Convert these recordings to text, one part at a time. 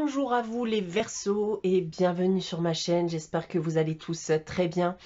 Bonjour à vous les Verseaux et bienvenue sur ma chaîne, j'espère que vous allez tous très bien.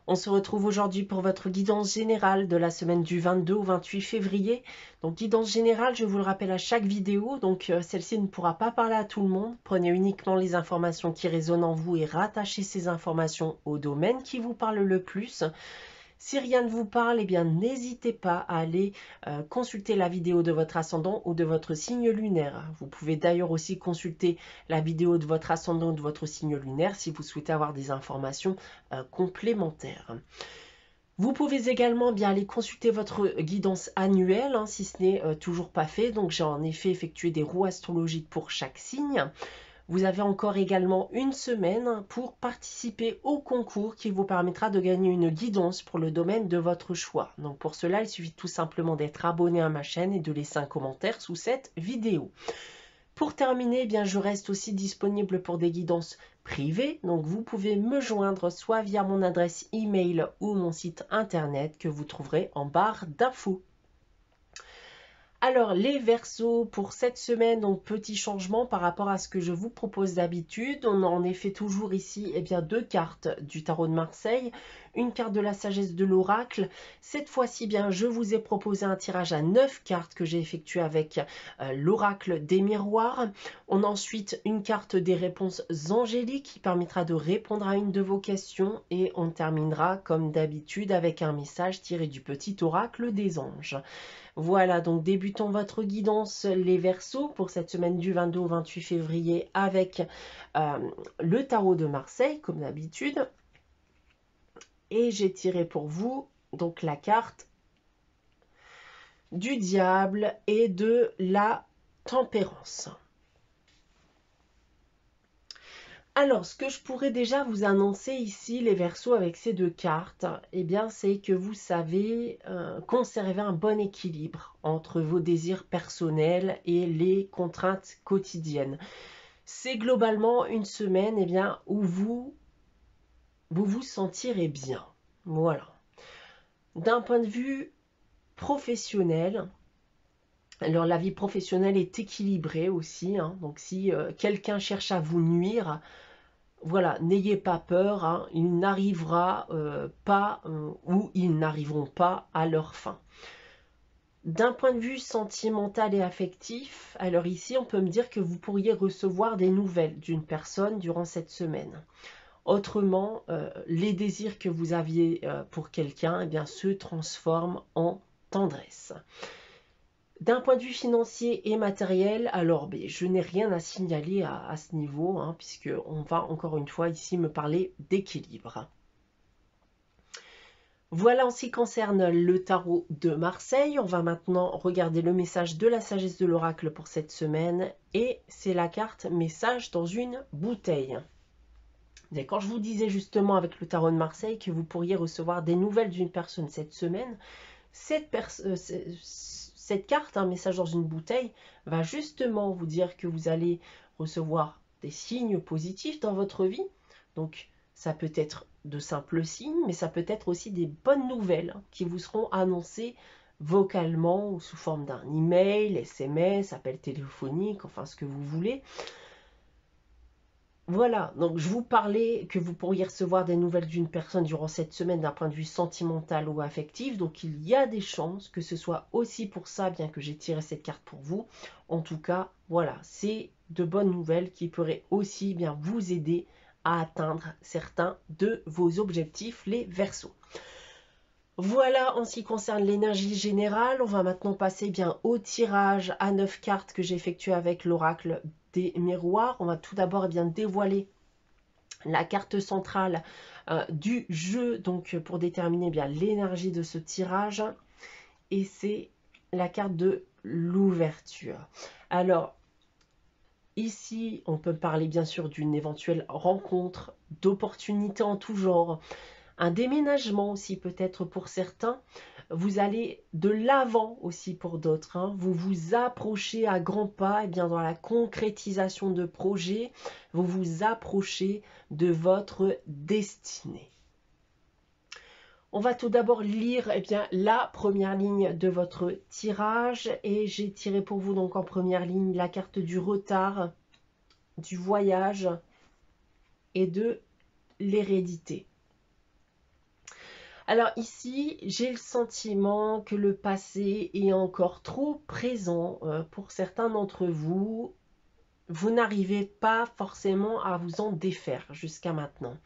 On se retrouve aujourd'hui pour votre guidance générale de la semaine du 22 au 28 février. Donc guidance générale, je vous le rappelle à chaque vidéo, donc celle-ci ne pourra pas parler à tout le monde. Prenez uniquement les informations qui résonnent en vous et rattachez ces informations au domaine qui vous parle le plus. Si rien ne vous parle, eh bien n'hésitez pas à aller consulter la vidéo de votre ascendant ou de votre signe lunaire. Vous pouvez d'ailleurs aussi consulter la vidéo de votre ascendant ou de votre signe lunaire si vous souhaitez avoir des informations complémentaires. Vous pouvez également bien aller consulter votre guidance annuelle, si ce n'est toujours pas fait. Donc j'ai en effet effectué des roues astrologiques pour chaque signe. Vous avez encore également une semaine pour participer au concours qui vous permettra de gagner une guidance pour le domaine de votre choix. Donc pour cela, il suffit tout simplement d'être abonné à ma chaîne et de laisser un commentaire sous cette vidéo. Pour terminer, eh bien, je reste aussi disponible pour des guidances privées. Donc vous pouvez me joindre soit via mon adresse email ou mon site internet que vous trouverez en barre d'infos. Alors les Verseaux pour cette semaine, donc petit changement par rapport à ce que je vous propose d'habitude. On a en effet toujours ici deux cartes du tarot de Marseille, une carte de la sagesse de l'oracle. Cette fois-ci bien je vous ai proposé un tirage à 9 cartes que j'ai effectué avec l'oracle des miroirs. On a ensuite une carte des réponses angéliques qui permettra de répondre à une de vos questions et on terminera comme d'habitude avec un message tiré du petit oracle des anges. Voilà, donc débutons votre guidance les Verseaux pour cette semaine du 22 au 28 février avec le tarot de Marseille, comme d'habitude. Et j'ai tiré pour vous donc la carte du diable et de la tempérance. Alors, ce que je pourrais déjà vous annoncer ici, les Verseaux, avec ces deux cartes, eh bien, c'est que vous savez conserver un bon équilibre entre vos désirs personnels et les contraintes quotidiennes. C'est globalement une semaine eh bien, où vous vous sentirez bien. Voilà. D'un point de vue professionnel, alors la vie professionnelle est équilibrée aussi. Donc, si quelqu'un cherche à vous nuire, voilà, n'ayez pas peur, il n'arrivera pas ou ils n'arriveront pas à leur fin. D'un point de vue sentimental et affectif, alors ici on peut me dire que vous pourriez recevoir des nouvelles d'une personne durant cette semaine. Autrement, les désirs que vous aviez pour quelqu'un se transforment en tendresse. D'un point de vue financier et matériel, alors je n'ai rien à signaler à ce niveau, puisque on va encore une fois ici me parler d'équilibre. Voilà en ce qui concerne le tarot de Marseille. On va maintenant regarder le message de la sagesse de l'oracle pour cette semaine. Et c'est la carte message dans une bouteille. Et quand je vous disais justement avec le tarot de Marseille que vous pourriez recevoir des nouvelles d'une personne cette semaine, cette carte, un message dans une bouteille, va justement vous dire que vous allez recevoir des signes positifs dans votre vie. Donc, ça peut être de simples signes, mais ça peut être aussi des bonnes nouvelles qui vous seront annoncées vocalement ou sous forme d'un email, SMS, appel téléphonique, enfin ce que vous voulez. Voilà, donc je vous parlais que vous pourriez recevoir des nouvelles d'une personne durant cette semaine d'un point de vue sentimental ou affectif. Donc il y a des chances que ce soit aussi pour ça, bien que j'ai tiré cette carte pour vous. En tout cas, voilà, c'est de bonnes nouvelles qui pourraient aussi vous aider à atteindre certains de vos objectifs, les Verseaux. Voilà en ce qui concerne l'énergie générale. On va maintenant passer au tirage à 9 cartes que j'ai effectué avec l'oracle des miroirs. On va tout d'abord dévoiler la carte centrale du jeu, donc pour déterminer l'énergie de ce tirage. Et c'est la carte de l'ouverture. Alors, ici, on peut parler bien sûr d'une éventuelle rencontre, d'opportunités en tout genre. Un déménagement aussi peut-être pour certains. Vous allez de l'avant aussi pour d'autres. Vous vous approchez à grands pas dans la concrétisation de projets. Vous vous approchez de votre destinée. On va tout d'abord lire la première ligne de votre tirage. Et j'ai tiré pour vous donc en première ligne la carte du retard, du voyage et de l'hérédité. Alors ici, j'ai le sentiment que le passé est encore trop présent pour certains d'entre vous. Vous n'arrivez pas forcément à vous en défaire jusqu'à maintenant.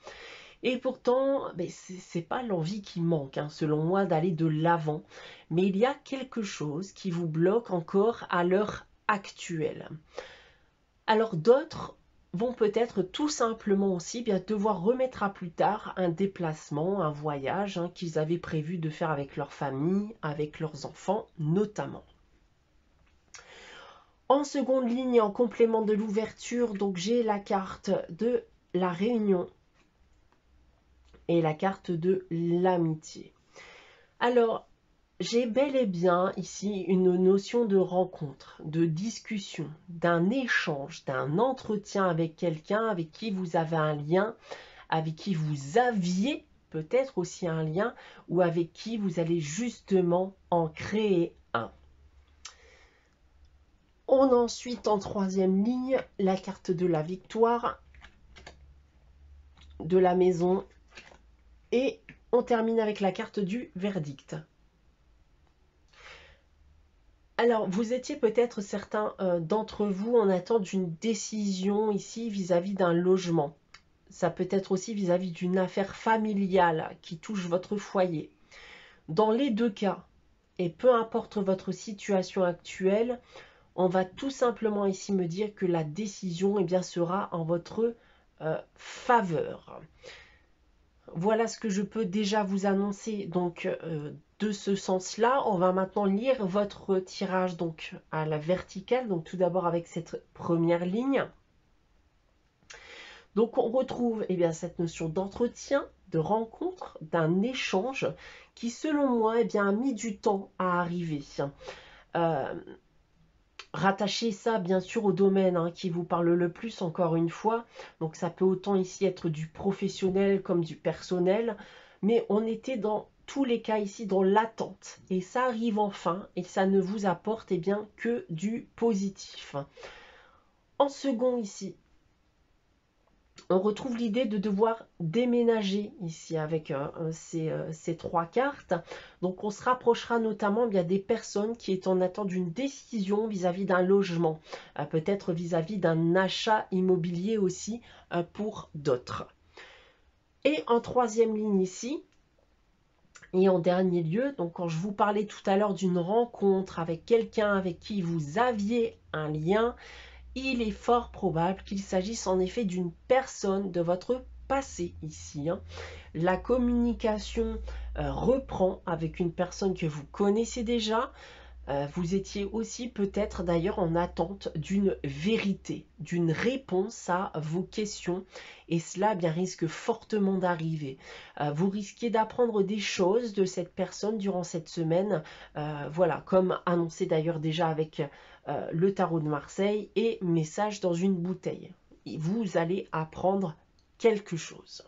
Et pourtant, ce n'est pas l'envie qui manque, hein, selon moi, d'aller de l'avant. Mais il y a quelque chose qui vous bloque encore à l'heure actuelle. Alors d'autres vont peut-être tout simplement aussi bien devoir remettre à plus tard un déplacement, un voyage hein, qu'ils avaient prévu de faire avec leur famille, avec leurs enfants notamment. En seconde ligne, en complément de l'ouverture, donc j'ai la carte de la réunion et la carte de l'amitié. Alors, j'ai bel et bien ici une notion de rencontre, de discussion, d'un échange, d'un entretien avec quelqu'un avec qui vous avez un lien, avec qui vous aviez peut-être aussi un lien ou avec qui vous allez justement en créer un. On a ensuite en troisième ligne la carte de la victoire, de la maison et on termine avec la carte du verdict. Alors, vous étiez peut-être certains d'entre vous en attente d'une décision ici vis-à-vis d'un logement. Ça peut être aussi vis-à-vis d'une affaire familiale qui touche votre foyer. Dans les deux cas, et peu importe votre situation actuelle, on va tout simplement ici me dire que la décision eh bien, sera en votre faveur. Voilà ce que je peux déjà vous annoncer donc de ce sens-là. On va maintenant lire votre tirage donc à la verticale. Donc tout d'abord avec cette première ligne. Donc on retrouve eh bien, cette notion d'entretien, de rencontre, d'un échange qui selon moi eh bien, a mis du temps à arriver. Rattachez ça bien sûr au domaine hein, qui vous parle le plus encore une fois. Donc ça peut autant ici être du professionnel comme du personnel. Mais on était dans tous les cas ici dans l'attente. Et ça arrive enfin et ça ne vous apporte eh bien, que du positif. En second ici, on retrouve l'idée de devoir déménager ici avec ces trois cartes. Donc on se rapprochera notamment bien des personnes qui est en attente d'une décision vis-à-vis d'un logement, peut-être vis-à-vis d'un achat immobilier aussi pour d'autres. Et en troisième ligne ici, et en dernier lieu, donc quand je vous parlais tout à l'heure d'une rencontre avec quelqu'un avec qui vous aviez un lien, il est fort probable qu'il s'agisse en effet d'une personne de votre passé ici. Hein. La communication reprend avec une personne que vous connaissez déjà. Vous étiez aussi peut-être d'ailleurs en attente d'une vérité, d'une réponse à vos questions. Et cela bien risque fortement d'arriver. Vous risquez d'apprendre des choses de cette personne durant cette semaine. Voilà, comme annoncé d'ailleurs déjà avec le tarot de Marseille et message dans une bouteille. Et vous allez apprendre quelque chose.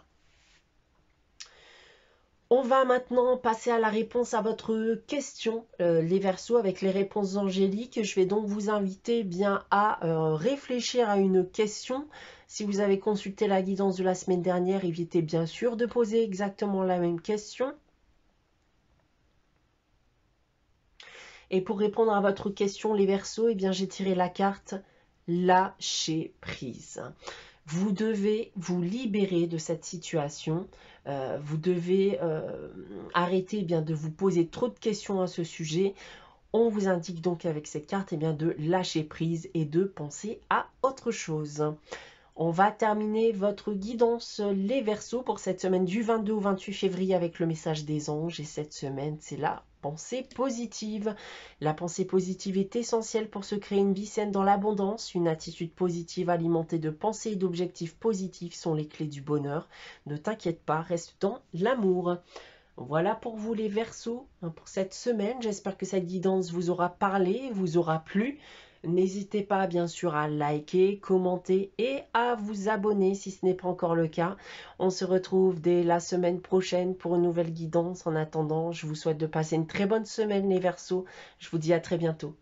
On va maintenant passer à la réponse à votre question, les Verseaux, avec les réponses angéliques. Je vais donc vous inviter bien à réfléchir à une question. Si vous avez consulté la guidance de la semaine dernière, évitez bien sûr de poser exactement la même question. Et pour répondre à votre question, les Verseaux, eh bien j'ai tiré la carte lâcher prise. Vous devez vous libérer de cette situation. Vous devez arrêter eh bien, de vous poser trop de questions à ce sujet. On vous indique donc avec cette carte eh bien, de lâcher prise et de penser à autre chose. On va terminer votre guidance les Verseaux pour cette semaine du 22 au 28 février avec le message des anges. Et cette semaine, c'est la pensée positive. La pensée positive est essentielle pour se créer une vie saine dans l'abondance. Une attitude positive alimentée de pensées et d'objectifs positifs sont les clés du bonheur. Ne t'inquiète pas, reste dans l'amour. Voilà pour vous les Verseaux pour cette semaine. J'espère que cette guidance vous aura parlé, vous aura plu. N'hésitez pas bien sûr à liker, commenter et à vous abonner si ce n'est pas encore le cas. On se retrouve dès la semaine prochaine pour une nouvelle guidance. En attendant, je vous souhaite de passer une très bonne semaine les Verseaux. Je vous dis à très bientôt.